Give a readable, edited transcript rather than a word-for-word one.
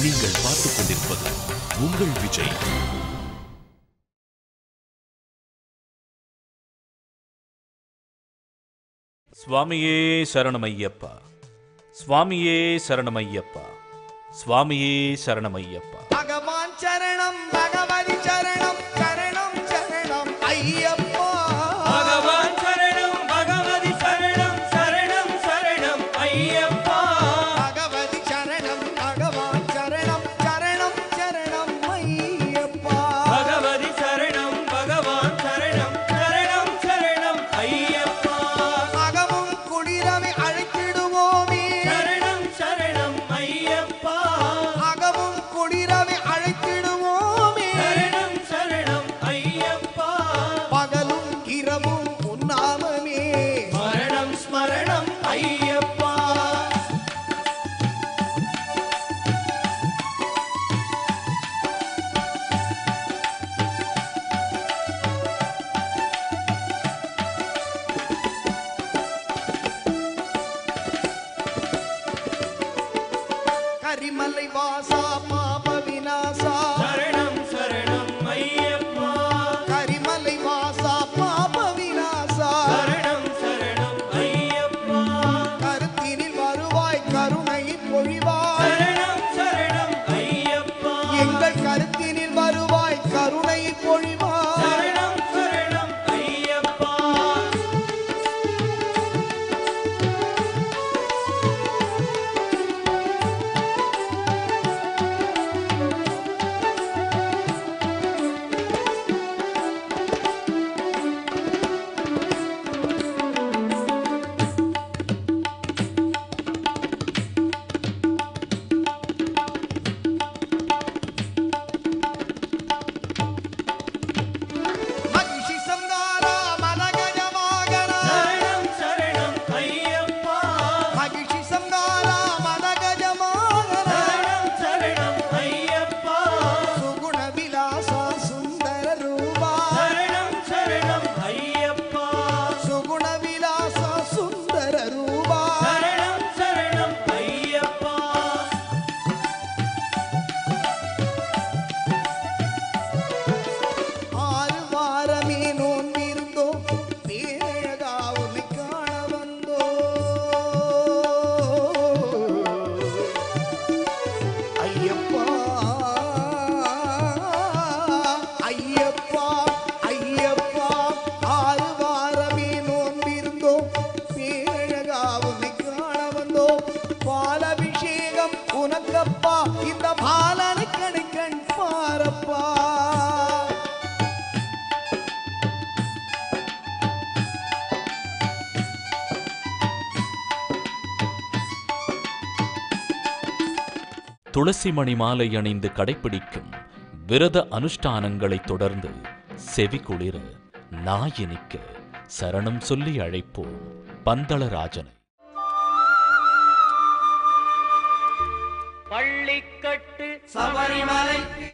நீங்கள் பார்த்துக் கொண்டிருப்பது உங்கள் விஜய். சுவாமியே சரணமையப்பா, சுவாமியே சரணமையப்பா, சுவாமியே சரணமையப்பா. பகவான் சரணம், பகவதி சரணம், சரணம் சரணம் ஐயப்பா. பகவான் சரணம், பகவதி சரணம், சரணம் சரணம் ஐயப்பா. பகவதி சரணம், பகவான் சரணம், சரணம் சரணம் ஐயப்பா. பகவதி சரணம், பகவான் சரணம், சரணம் சரணம் ஐயப்பா. அகமும் குளிரவை அழைத்திடுவோமே, சரணம் சரணம் ஐயப்பா. அகமும் குளிரவை அழைத்திடுவோமே, சரணம் சரணம் ஐயப்பா. பகலும் இரவும் உன்னாமமே ஸ்மரணம் ஸ்மரணம் ஐயப்பா. கரிமலை வாசா பாப விநாசா, சரணம் சரணம் ஐயப்பா. கரிமலை வாசா பாப விநாசா, சரணம் சரணம் ஐயப்பா. கருத்தினில் வருவாய் கருணை பொழிவாய், சரணம் சரணம் ஐயப்பா. எங்கள் கருத்தினில் வருவாய் கருணை பொழிவாய். சரணம் சரணம் ஐயப்பா. மகிஷி சம்ஹாரா மதகஜ வாகனா, சரணம் சரணம் ஐயப்பா. மகிஷி சம்ஹாரா மதகஜ வாகனா, சரணம் சரணம் ஐயப்பா. சுகுண விலாசா சுந்தர ரூபா, சரணம் சரணம் ஐயப்பா. சுகுண விலாசா சுந்தர ரூபா. சரணம் சரணம் ஐயப்பா. ஆறு வாரமே நோன்பிருந்தோம், பேரழகா உன்னை காண வந்தோம். ஐயப்பா ஐயப்பா ஐயப்பா, ஆறு வாரமே நோன்பிருந்தோம், பேரழகா உன்னை காண வந்தோம். பாலபிஷேகம் உனக்கப்பா, இந்த பாலனை கண் பாரப்பா. துளசி மணி மாலை அணிந்து கடைப்பிடிக்கும் விரத அனுஷ்டானங்களை தொடர்ந்து செவி குளிர நாயினிக்க சரணம் சொல்லி அழைப்போம் பந்தளராஜனை.